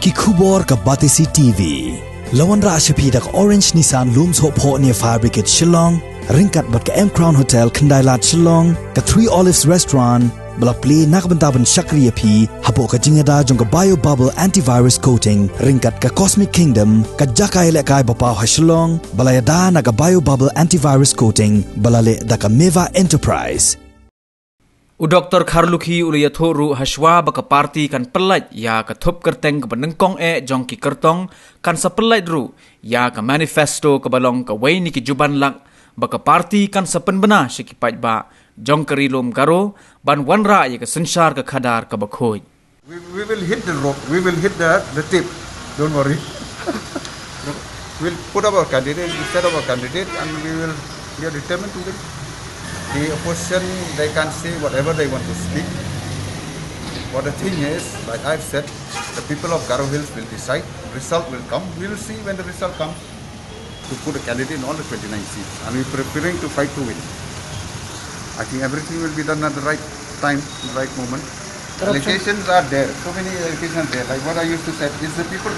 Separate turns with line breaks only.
ki khubor ka Batisi TV. Lawan ra ashapi dak Orange Nissan Looms Hope Ho near Fire Brigade Shillong, ringkat bat ka M Crown Hotel Kandailat Shillong, ka Three Olives Restaurant, balak play nakbentaban Shakriya P, hapo ka jingada jong ka Bio Bubble Antivirus Coating, ringkat ka Cosmic Kingdom, ka Jakai Lekai Bapaw ha Shillong, balayada na ka Bio Bubble Antivirus Coating, balale da ka Meva Enterprise.
Dr. Kharlukhi uliyathoru haswa baka parti kan pelait ya ka thop kerteng ka benengkong jong ki Kyrtong kan sa pelait ru ya ka manifesto ka balong ka wei ni ki juban lak baka parti kan sa penbena si ki pait ba jong karilom garo ban wanra ya ka sensar ka khadar ka bakhoi.
We will hit the rock, we will hit the tip, don't worry. We'll put up our candidate, we set up our candidate and we are determined to win. The opposition, they can say whatever they want to speak. But the thing is, like I've said, the people of Baroh Hills will decide. Result will come. We will see when the result comes to put a candidate in all the 29 seats. And we're preparing to fight to win. I think everything will be done at the right time, the right moment. Allegations are there. So many allegations are there. Like what I used to say, is the people